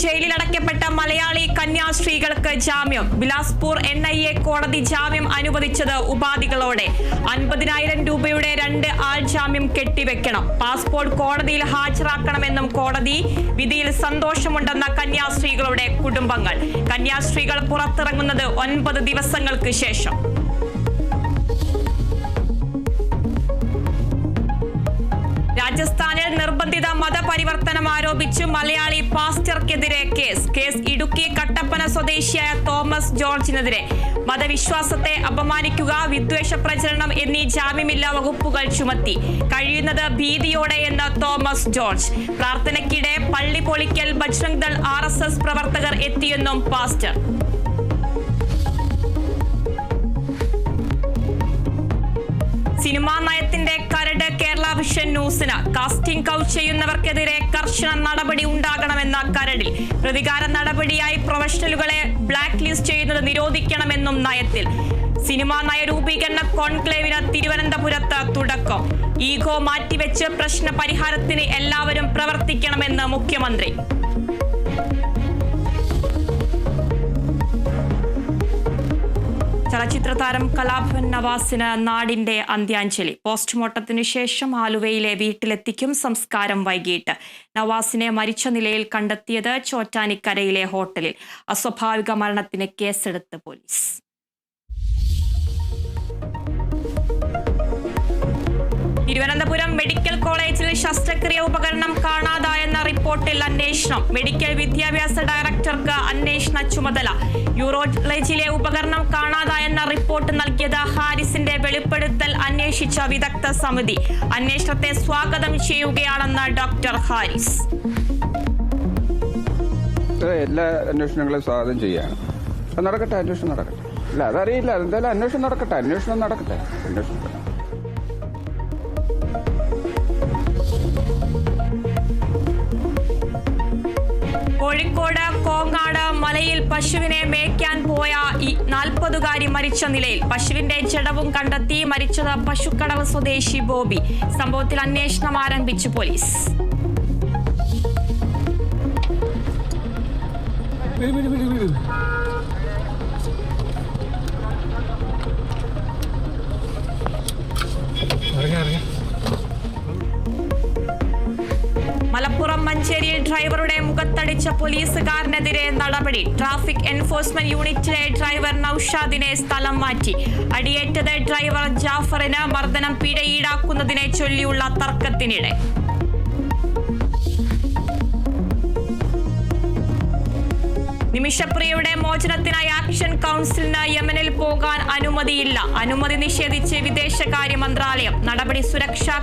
ജയിലിൽ അടയ്ക്കപ്പെട്ട മലയാളി കന്യാസ്ത്രീകൾക്ക് ജാമ്യം. ബിലാസ്പൂർ NIA കോടതി ജാമ്യം അനുവദിച്ചത് ഉപാധികളോടെ. 50,000 രൂപയുടെ 2 ആൾ ജാമ്യം കെട്ടിവെക്കണം. പാസ്പോർട്ട് കോടതിയിൽ ഹാജരാക്കണമെന്നും കോടതി. വിധിയിൽ സന്തോഷമുണ്ടെന്ന കന്യാസ്ത്രീകളുടെ കുടുംബങ്ങൾ. കന്യാസ്ത്രീകൾ പുറത്തിറങ്ങുന്നത് 9 ദിവസങ്ങൾക്ക് ശേഷം. രാജസ്ഥാനിൽ നിർബന്ധിത മതപരിവർത്തനം ആരോപിച്ച് മലയാളി പാസ്റ്റർക്കെതിരെ കേസ്. ഇടുക്കി കട്ടപ്പന സ്വദേശിയായ തോമസ് ജോർജിനെതിരെ മതവിശ്വാസത്തെ അപമാനിക്കുക, വിദ്വേഷ പ്രചരണം എന്നീ ജാമ്യമില്ലാ വകുപ്പുകൾ ചുമത്തി. കഴിയുന്നത് ഭീതിയോടെയെന്ന് തോമസ് ജോർജ്. പ്രാർത്ഥനയ്ക്കിടെ പള്ളി പൊളിക്കൽ ബജ്രംഗ് ദൾ RSS പ്രവർത്തകർ എത്തിയെന്നും പാസ്റ്റർ. സിനിമാ നയത്തിന്റെ കരട് കേരള വിഷൻ ന്യൂസിന്. കാസ്റ്റിംഗ് കൗച്ച് ചെയ്യുന്നവർക്കെതിരെ കർശന നടപടി ഉണ്ടാകണമെന്ന കരടിൽ. പ്രതികാര നടപടിയായി പ്രൊഫഷണലുകളെ ബ്ലാക്ക് ലിസ്റ്റ് ചെയ്യുന്നത് നിരോധിക്കണമെന്നും നയത്തിൽ. സിനിമാ നയരൂപീകരണ കോൺക്ലേവിന് തിരുവനന്തപുരത്ത് തുടക്കം. ഈഗോ മാറ്റിവെച്ച് പ്രശ്ന പരിഹാരത്തിന് എല്ലാവരും പ്രവർത്തിക്കണമെന്ന് മുഖ്യമന്ത്രി. ചലച്ചിത്ര താരം കലാഭവൻ നവാസിന് നാടിന്റെ അന്ത്യാഞ്ജലി. പോസ്റ്റ്മോർട്ടത്തിനു ശേഷം ആലുവയിലെ വീട്ടിലെത്തിക്കും. സംസ്കാരം വൈകിട്ട്. നവാസിനെ മരിച്ച നിലയിൽ കണ്ടെത്തിയത് ചോറ്റാനിക്കരയിലെ ഹോട്ടലിൽ. അസ്വാഭാവിക മരണത്തിന് കേസെടുത്ത് പോലീസ്. തിരുവനന്തപുരം മെഡിക്കൽ കോളേജിൽ ശസ്ത്രക്രിയ ഉപകരണം കാണാതായെന്ന റിപ്പോർട്ടിൽ അന്വേഷണം. മെഡിക്കൽ വിദ്യാഭ്യാസ ഡയറക്ടർക്ക് അന്വേഷണ ചുമതല. യൂറോളജിയിലെ ഉപകരണം കാണാതായെന്ന റിപ്പോർട്ട് നൽകിയത് ഹാരിസിന്റെ വെളിപ്പെടുത്തൽ അന്വേഷിച്ച വിദഗ്ധ സമിതി. അന്വേഷണത്തെ സ്വാഗതം ചെയ്യുകയാണെന്ന് ഡോക്ടർ ഹാരിസ്. എല്ലാ അന്വേഷണങ്ങളും സ്വാഗതം ചെയ്യാണ്. നടക്കട്ടെ, അന്വേഷണം നടക്കട്ടെ. ഇല്ല, അതറിയില്ല. എന്തായാലും അന്വേഷണം നടക്കട്ടെ. കോഴിക്കോട് കോങ്ങാട് മലയിൽ പശുവിനെ മേയ്ക്കാൻ പോയ 40-കാരി മരിച്ച നിലയിൽ. പശുവിന്റെ ജഡവും കണ്ടെത്തി. മരിച്ചത് പശുക്കടവ് സ്വദേശി ബോബി. സംഭവത്തിൽ അന്വേഷണം ആരംഭിച്ചു പോലീസ്. മലപ്പുറം മഞ്ചേരിയിൽ ഡ്രൈവറുടെ മുഖത്തടിച്ച പോലീസുകാരനെതിരെ നടപടി. ട്രാഫിക് എൻഫോഴ്സ്മെന്റ് യൂണിറ്റിലെ ഡ്രൈവർ നൌഷാദിനെ സ്ഥലം മാറ്റി. അടിയേറ്റത് ഡ്രൈവർ ജാഫറിന്. മർദ്ദനം പിഴ ഈടാക്കുന്നതിനെ ചൊല്ലിയുള്ള തർക്കത്തിനിടെ. നിമിഷപ്രിയയുടെ മോചനത്തിനായി ആക്ഷൻ കൗൺസിലിന് യമനിൽ പോകാൻ അനുമതിയില്ല. അനുമതി നിഷേധിച്ച് വിദേശകാര്യ മന്ത്രാലയം. നടപടി സുരക്ഷാ